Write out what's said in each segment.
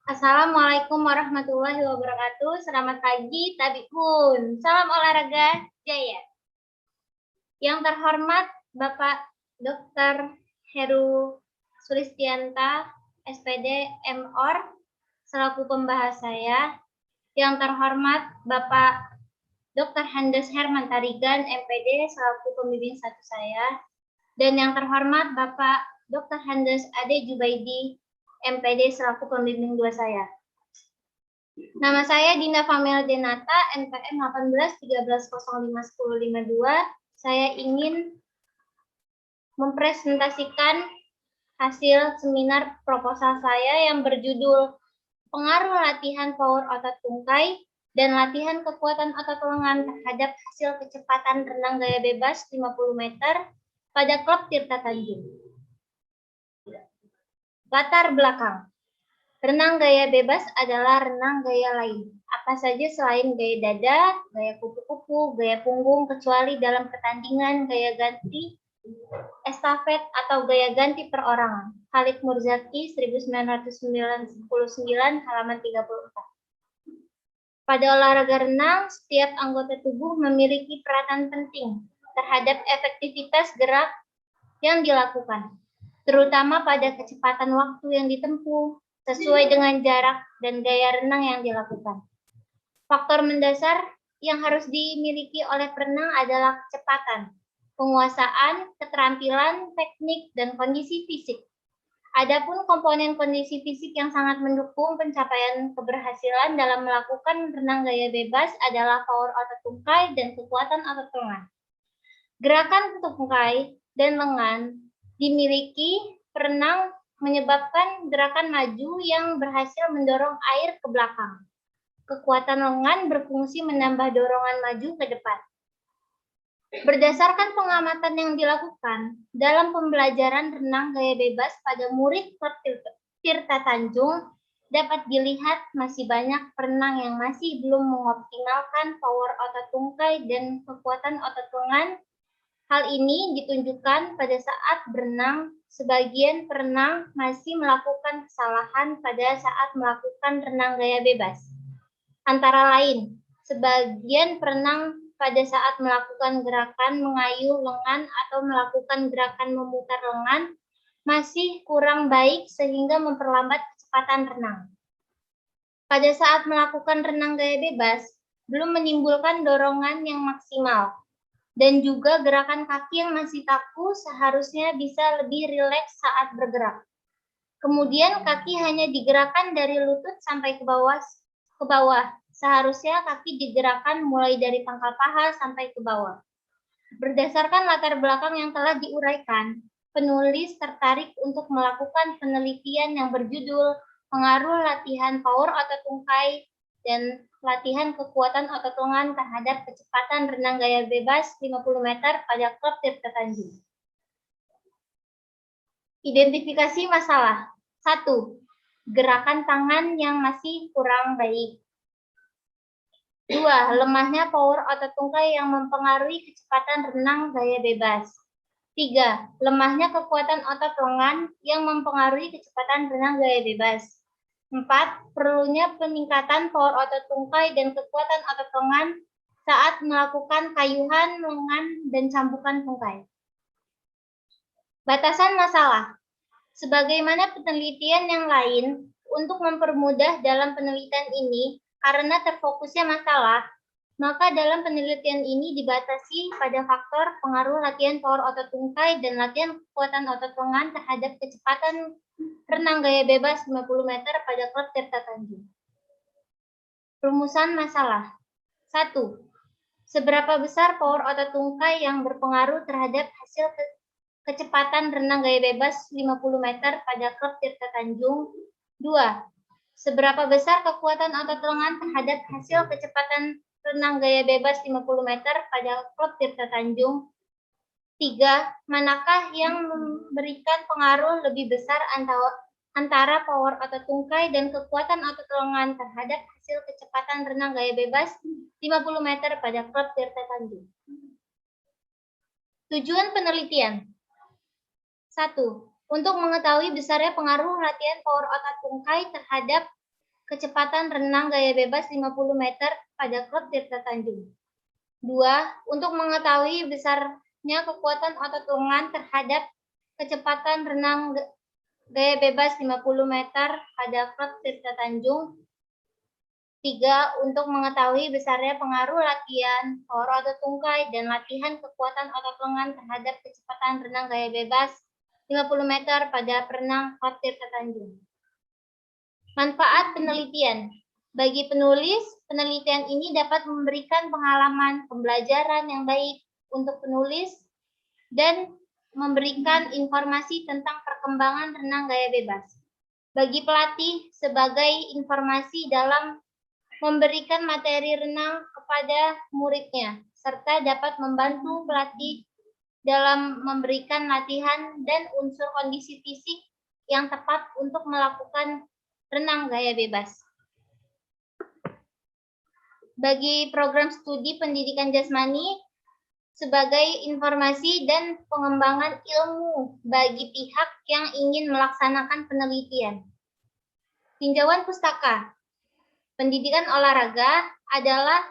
Assalamualaikum warahmatullahi wabarakatuh. Selamat pagi, Tabikun. Salam olahraga jaya. Yang terhormat Bapak Dr. Heru Sulistianta, SPD MOR, selaku pembahas saya. Yang terhormat Bapak Dr. Handes Herman Tarigan, MPD, selaku pembimbing satu saya. Dan yang terhormat Bapak Dr. Handes Ade Jubaidi, MPD, selaku pembimbing dua saya. Nama saya Dinda Famila Denata, NPM 1813051052. Saya ingin mempresentasikan hasil seminar proposal saya yang berjudul Pengaruh Latihan Power Otot Tungkai dan Latihan Kekuatan Otot Lengan terhadap Hasil Kecepatan Renang Gaya Bebas 50 meter pada Klub Tirta Tanjung. Latar belakang. Renang gaya bebas adalah renang gaya lain. Apa saja selain gaya dada, gaya kupu-kupu, gaya punggung, kecuali dalam pertandingan gaya ganti, estafet, atau gaya ganti perorangan. Khalid Murzaki, 1999, halaman 34. Pada olahraga renang, setiap anggota tubuh memiliki peranan penting terhadap efektivitas gerak yang dilakukan, terutama pada kecepatan waktu yang ditempuh, sesuai dengan jarak dan gaya renang yang dilakukan. Faktor mendasar yang harus dimiliki oleh perenang adalah kecepatan, penguasaan, keterampilan, teknik, dan kondisi fisik. Adapun komponen kondisi fisik yang sangat mendukung pencapaian keberhasilan dalam melakukan renang gaya bebas adalah power otot tungkai dan kekuatan otot lengan. Gerakan tungkai dan lengan dimiliki perenang menyebabkan gerakan maju yang berhasil mendorong air ke belakang. Kekuatan lengan berfungsi menambah dorongan maju ke depan. Berdasarkan pengamatan yang dilakukan dalam pembelajaran renang gaya bebas pada murid Klub Tirta Tanjung, dapat dilihat masih banyak perenang yang masih belum mengoptimalkan power otot tungkai dan kekuatan otot lengan. Hal ini ditunjukkan pada saat berenang, sebagian perenang masih melakukan kesalahan pada saat melakukan renang gaya bebas. Antara lain, sebagian perenang pada saat melakukan gerakan mengayuh lengan atau melakukan gerakan memutar lengan masih kurang baik sehingga memperlambat kecepatan renang. Pada saat melakukan renang gaya bebas, belum menimbulkan dorongan yang maksimal. Dan juga gerakan kaki yang masih kaku seharusnya bisa lebih rileks saat bergerak. Kemudian kaki hanya digerakkan dari lutut sampai ke bawah. Seharusnya kaki digerakkan mulai dari pangkal paha sampai ke bawah. Berdasarkan latar belakang yang telah diuraikan, penulis tertarik untuk melakukan penelitian yang berjudul Pengaruh Latihan Power Otot Tungkai dan Latihan Kekuatan Otot Lengan terhadap Kecepatan Renang Gaya Bebas 50 meter pada Klub Tirta Tanjung. Identifikasi masalah. 1. Gerakan tangan yang masih kurang baik. 2. Lemahnya power otot tungkai yang mempengaruhi kecepatan renang gaya bebas. 3. Lemahnya kekuatan otot lengan yang mempengaruhi kecepatan renang gaya bebas. 4. Perlunya peningkatan power otot tungkai dan kekuatan otot lengan saat melakukan kayuhan lengan dan cambukan tungkai. Batasan masalah. Sebagaimana penelitian yang lain, untuk mempermudah dalam penelitian ini, karena terfokusnya masalah, maka dalam penelitian ini dibatasi pada faktor pengaruh latihan power otot tungkai dan latihan kekuatan otot lengan terhadap kecepatan renang gaya bebas 50 meter pada Klub Tirta Tanjung. Rumusan masalah. 1. Seberapa besar power otot tungkai yang berpengaruh terhadap hasil kecepatan renang gaya bebas 50 meter pada Klub Tirta Tanjung? 2. Seberapa besar kekuatan otot lengan terhadap hasil kecepatan renang gaya bebas 50 meter pada Klub Tirta Tanjung? 3. Manakah yang memberikan pengaruh lebih besar antara power otot tungkai dan kekuatan otot lengan terhadap hasil kecepatan renang gaya bebas 50 meter pada Klub Tirta Tanjung? Tujuan penelitian. 1. Untuk mengetahui besarnya pengaruh latihan power otot tungkai terhadap kecepatan renang gaya bebas 50 meter pada klub Tirta Tanjung. 2. Untuk mengetahui besarnya kekuatan otot lengan terhadap kecepatan renang gaya bebas 50 meter pada klub Tirta Tanjung. 3. Untuk mengetahui besarnya pengaruh latihan power atau tungkai dan latihan kekuatan otot lengan terhadap kecepatan renang gaya bebas 50 meter pada perenang klub Tirta Tanjung. Manfaat penelitian. Bagi penulis, penelitian ini dapat memberikan pengalaman pembelajaran yang baik untuk penulis dan memberikan informasi tentang perkembangan renang gaya bebas. Bagi pelatih, sebagai informasi dalam memberikan materi renang kepada muridnya, serta dapat membantu pelatih dalam memberikan latihan dan unsur kondisi fisik yang tepat untuk melakukan renang gaya bebas. Bagi program studi pendidikan jasmani, sebagai informasi dan pengembangan ilmu bagi pihak yang ingin melaksanakan penelitian. Tinjauan pustaka. Pendidikan olahraga adalah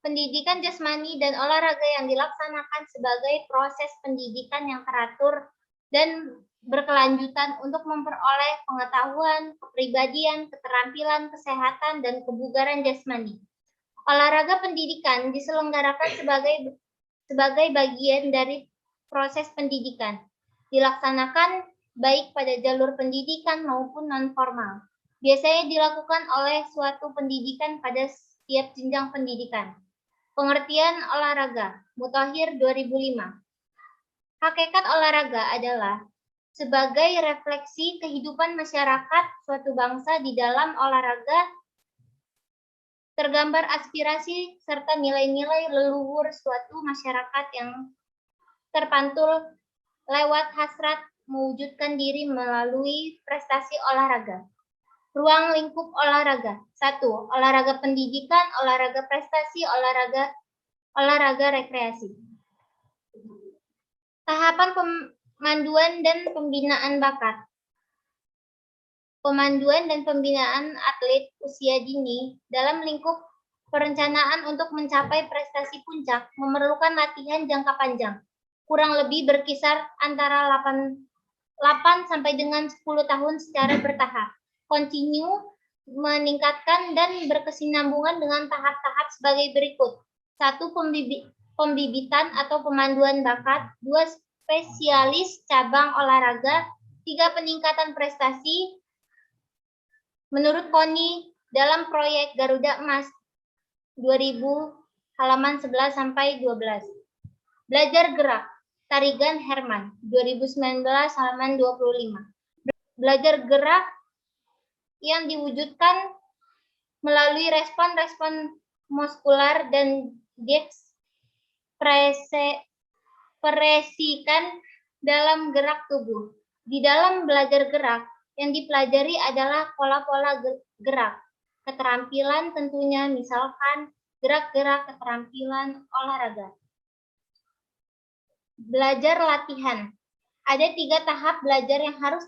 pendidikan jasmani dan olahraga yang dilaksanakan sebagai proses pendidikan yang teratur dan berkelanjutan untuk memperoleh pengetahuan, kepribadian, keterampilan, kesehatan, dan kebugaran jasmani. Olahraga pendidikan diselenggarakan sebagai bagian dari proses pendidikan, dilaksanakan baik pada jalur pendidikan maupun non-formal. Biasanya dilakukan oleh suatu pendidikan pada setiap jenjang pendidikan. Pengertian olahraga, Mutahhir 2005. Hakikat olahraga adalah sebagai refleksi kehidupan masyarakat suatu bangsa. Di dalam olahraga tergambar aspirasi serta nilai-nilai leluhur suatu masyarakat yang terpantul lewat hasrat mewujudkan diri melalui prestasi olahraga. Ruang lingkup olahraga. 1. Olahraga pendidikan, olahraga prestasi, olahraga rekreasi. Tahapan pemanduan dan pembinaan bakat. Pemanduan dan pembinaan atlet usia dini dalam lingkup perencanaan untuk mencapai prestasi puncak memerlukan latihan jangka panjang, kurang lebih berkisar antara 8 sampai dengan 10 tahun secara bertahap. Kontinu, meningkatkan dan berkesinambungan dengan tahap-tahap sebagai berikut. 1. Pembibitan atau pemanduan bakat. 2. Spesialis cabang olahraga. 3. Peningkatan prestasi. Menurut Koni, dalam proyek Garuda Emas 2000, halaman 11 sampai 12. Belajar gerak. Tarigan Herman 2019, halaman 25. Belajar gerak yang diwujudkan melalui respon-respon muskular dan diekspresikan dalam gerak tubuh. Di dalam belajar gerak, yang dipelajari adalah pola-pola gerak, keterampilan tentunya, misalkan gerak-gerak keterampilan olahraga. Belajar latihan. Ada 3 tahap belajar yang harus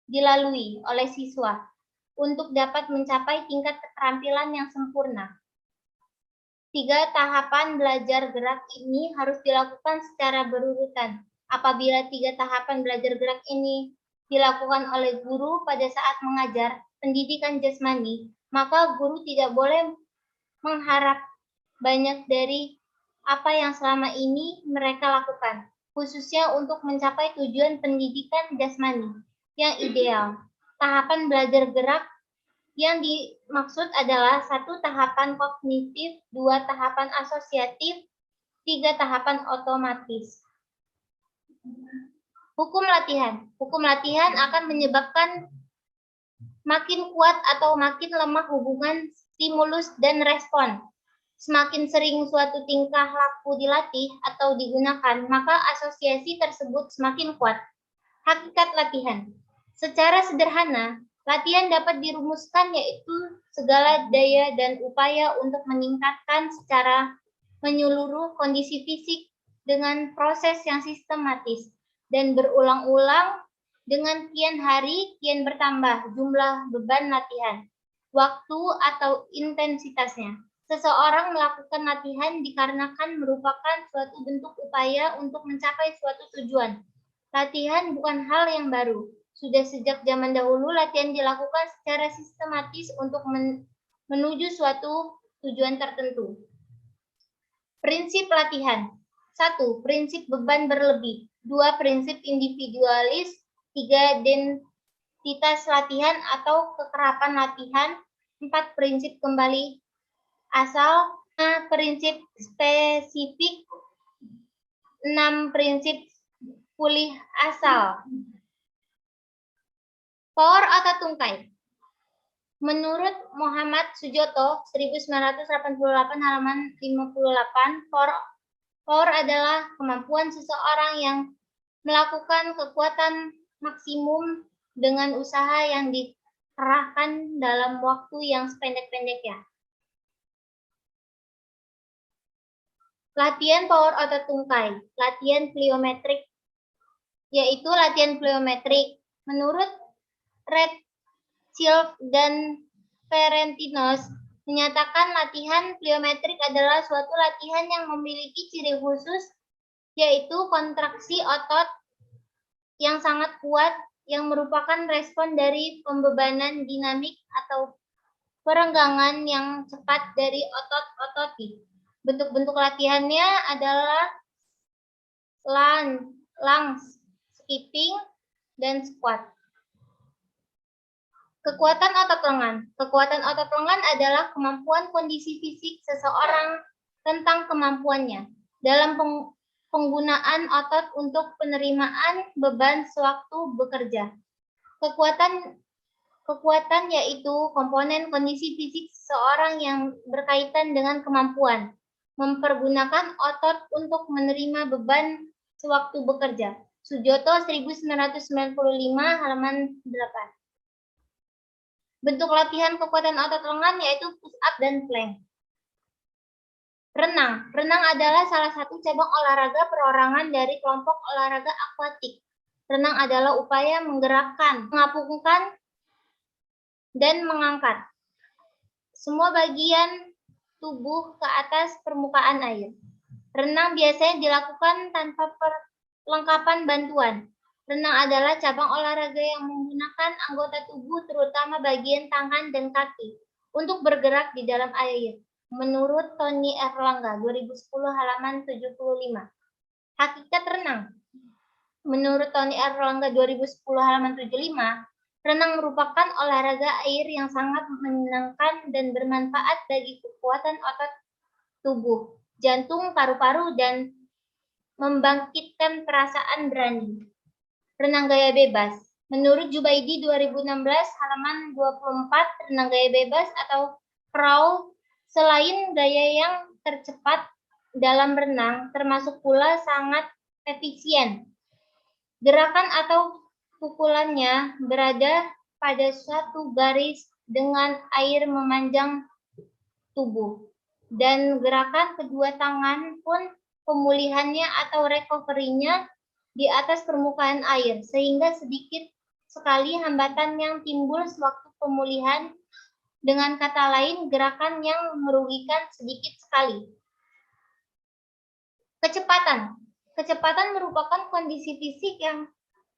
dilalui oleh siswa untuk dapat mencapai tingkat keterampilan yang sempurna. 3 tahapan belajar gerak ini harus dilakukan secara berurutan. Apabila 3 tahapan belajar gerak ini dilakukan oleh guru pada saat mengajar pendidikan jasmani, maka guru tidak boleh mengharap banyak dari apa yang selama ini mereka lakukan, khususnya untuk mencapai tujuan pendidikan jasmani yang ideal. Tahapan belajar gerak yang dimaksud adalah 1. Tahapan kognitif, 2. Tahapan asosiatif, 3. Tahapan otomatis. Hukum latihan. Hukum latihan akan menyebabkan makin kuat atau makin lemah hubungan stimulus dan respon. Semakin sering suatu tingkah laku dilatih atau digunakan, maka asosiasi tersebut semakin kuat. Hakikat latihan. Secara sederhana, latihan dapat dirumuskan yaitu segala daya dan upaya untuk meningkatkan secara menyeluruh kondisi fisik dengan proses yang sistematis dan berulang-ulang Dengan kian hari, kian bertambah jumlah beban latihan, waktu atau intensitasnya. Seseorang melakukan latihan dikarenakan merupakan suatu bentuk upaya untuk mencapai suatu tujuan. Latihan bukan hal yang baru. Sudah sejak zaman dahulu, latihan dilakukan secara sistematis untuk menuju suatu tujuan tertentu. Prinsip latihan. 1. Prinsip beban berlebih. 2. Prinsip individualis. 3. Densitas latihan atau kekerapan latihan. 4. Prinsip kembali asal. 5. Prinsip spesifik. 6. Prinsip pulih asal. Power otot tungkai. Menurut Muhammad Sujoto 1988 halaman 58, power adalah kemampuan seseorang yang melakukan kekuatan maksimum dengan usaha yang dikerahkan dalam waktu yang sependek-pendeknya. Latihan power otot tungkai, latihan pliometrik, yaitu latihan pliometrik. Menurut Redfield dan Ferentinos menyatakan latihan pliometrik adalah suatu latihan yang memiliki ciri khusus, yaitu kontraksi otot yang sangat kuat yang merupakan respon dari pembebanan dinamik atau perenggangan yang cepat dari otot-otot. Bentuk-bentuk latihannya adalah lunge, skipping, dan squat. Kekuatan otot lengan. Kekuatan otot lengan adalah kemampuan kondisi fisik seseorang tentang kemampuannya dalam penggunaan otot untuk penerimaan beban sewaktu bekerja. Kekuatan yaitu komponen kondisi fisik seseorang yang berkaitan dengan kemampuan mempergunakan otot untuk menerima beban sewaktu bekerja. Sujoto 1995 halaman 8. Bentuk latihan kekuatan otot lengan yaitu push up dan plank. Renang. Renang adalah salah satu cabang olahraga perorangan dari kelompok olahraga akuatik. Renang adalah upaya menggerakkan, mengapungkan, dan mengangkat semua bagian tubuh ke atas permukaan air. Renang biasanya dilakukan tanpa perlengkapan bantuan. Renang adalah cabang olahraga yang menggunakan anggota tubuh terutama bagian tangan dan kaki untuk bergerak di dalam air. Menurut Tony Erlangga 2010 halaman 75. Hakikat renang. Menurut Tony Erlangga 2010 halaman 75, renang merupakan olahraga air yang sangat menyenangkan dan bermanfaat bagi kekuatan otot tubuh, jantung, paru-paru, dan membangkitkan perasaan berani. Renang gaya bebas. Menurut Jubaidi 2016 halaman 24, renang gaya bebas atau crawl selain gaya yang tercepat dalam renang, termasuk pula sangat efisien. Gerakan atau pukulannya berada pada suatu garis dengan air memanjang tubuh. Dan gerakan kedua tangan pun pemulihannya atau recovery-nya di atas permukaan air, sehingga sedikit sekali hambatan yang timbul sewaktu pemulihan. Dengan kata lain, gerakan yang merugikan sedikit sekali. Kecepatan. Kecepatan merupakan kondisi fisik yang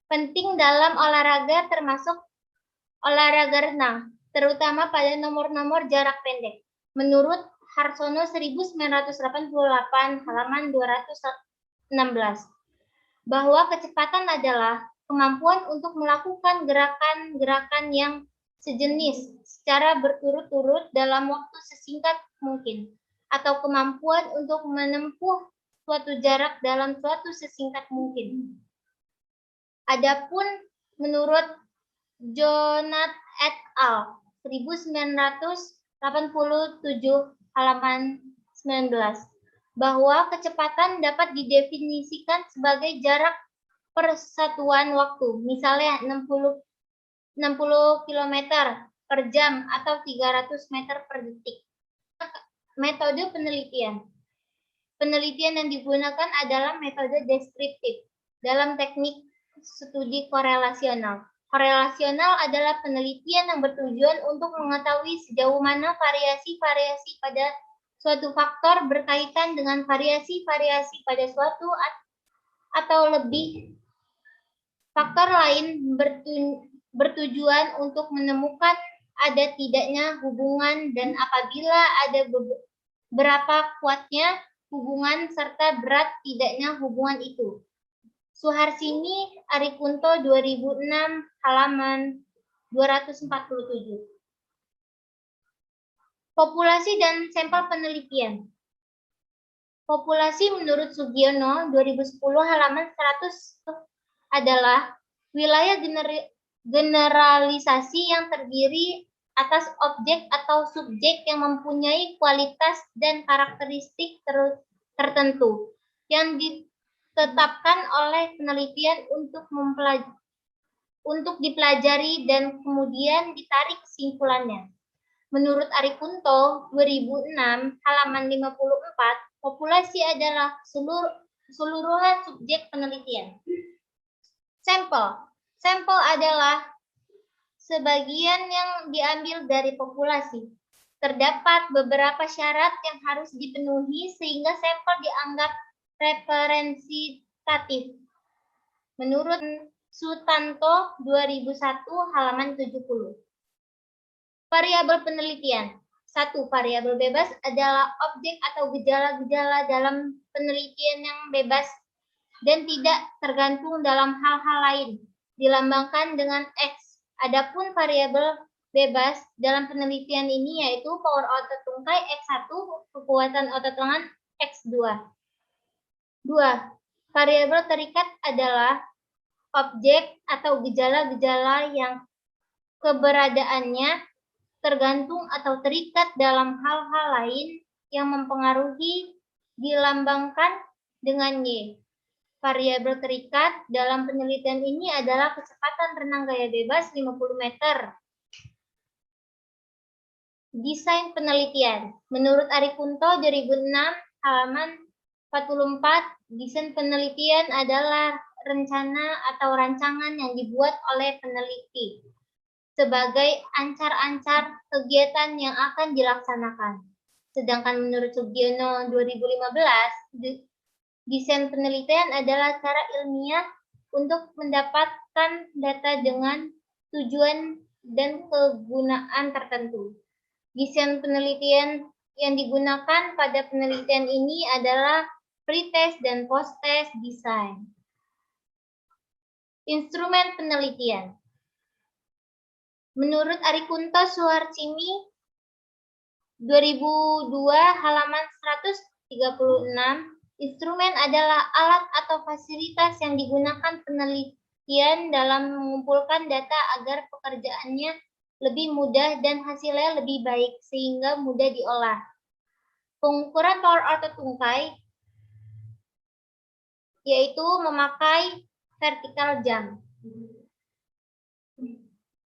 penting dalam olahraga termasuk olahraga renang, terutama pada nomor-nomor jarak pendek. Menurut Harsono 1988 halaman 216, bahwa kecepatan adalah kemampuan untuk melakukan gerakan-gerakan yang sejenis secara berturut-turut dalam waktu sesingkat mungkin, atau kemampuan untuk menempuh suatu jarak dalam suatu sesingkat mungkin. Adapun menurut Jonat et al. 1987 halaman 19, bahwa kecepatan dapat didefinisikan sebagai jarak persatuan waktu, misalnya 60 km per jam atau 300 meter per detik. Metode penelitian. Penelitian yang digunakan adalah metode deskriptif. Dalam teknik studi korelasional. Korelasional adalah penelitian yang bertujuan untuk mengetahui sejauh mana variasi-variasi pada suatu faktor berkaitan dengan variasi-variasi pada suatu atau lebih faktor lain bertujuan untuk menemukan ada tidaknya hubungan dan apabila ada berapa kuatnya hubungan serta berat tidaknya hubungan itu. Suharsini Arikunto 2006 halaman 247. Populasi dan sampel penelitian. Populasi menurut Sugiono 2010 halaman 100 adalah wilayah generalisasi yang terdiri atas objek atau subjek yang mempunyai kualitas dan karakteristik tertentu yang ditetapkan oleh penelitian untuk dipelajari dan kemudian ditarik kesimpulannya. Menurut Arikunto 2006 halaman 54, populasi adalah keseluruhan subjek penelitian. Sampel adalah sebagian yang diambil dari populasi. Terdapat beberapa syarat yang harus dipenuhi sehingga sampel dianggap representatif. Menurut Sutanto 2001 halaman 70. Variabel penelitian. 1. Variabel bebas adalah objek atau gejala-gejala dalam penelitian yang bebas dan tidak tergantung dalam hal-hal lain, dilambangkan dengan X. Adapun variabel bebas dalam penelitian ini yaitu power otot tungkai X1, kekuatan otot lengan X2. 2. Variabel terikat adalah objek atau gejala-gejala yang keberadaannya tergantung atau terikat dalam hal-hal lain yang mempengaruhi dilambangkan dengan Y. Variabel terikat dalam penelitian ini adalah kecepatan renang gaya bebas 50 meter. Desain penelitian. Menurut Arikunto 2006 halaman 44, desain penelitian adalah rencana atau rancangan yang dibuat oleh peneliti sebagai ancar-ancar kegiatan yang akan dilaksanakan. Sedangkan menurut Sugiono 2015, desain penelitian adalah cara ilmiah untuk mendapatkan data dengan tujuan dan kegunaan tertentu. Desain penelitian yang digunakan pada penelitian ini adalah pre-test dan post-test design. Instrumen penelitian. Menurut Arikunto Suharsini 2002 halaman 136, instrumen adalah alat atau fasilitas yang digunakan penelitian dalam mengumpulkan data agar pekerjaannya lebih mudah dan hasilnya lebih baik sehingga mudah diolah. Pengukuran power otot tungkai yaitu memakai vertical jump.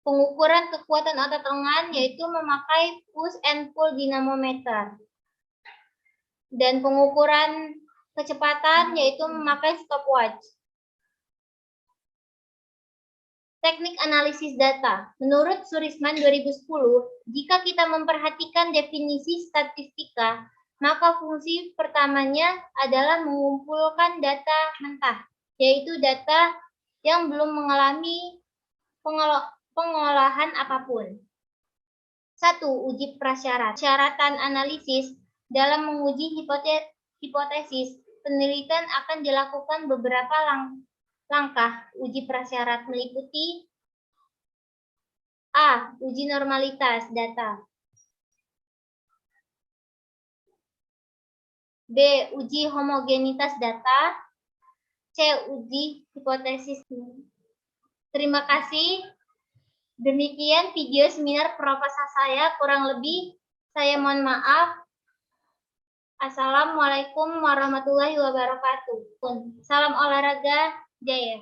Pengukuran kekuatan otot lengan yaitu memakai push and pull dinamometer. Dan pengukuran kecepatan yaitu memakai stopwatch. Teknik analisis data. Menurut Surisman 2010, jika kita memperhatikan definisi statistika, maka fungsi pertamanya adalah mengumpulkan data mentah, yaitu data yang belum mengalami pengolahan apapun. 1. Uji prasyarat. Syaratan analisis. Dalam menguji hipotesis, penelitian akan dilakukan beberapa langkah. Uji prasyarat meliputi A. Uji normalitas data. B. Uji homogenitas data. C. Uji hipotesis. Terima kasih. Demikian video seminar proposal saya, kurang lebih saya mohon maaf. Assalamualaikum warahmatullahi wabarakatuh. Salam olahraga jaya.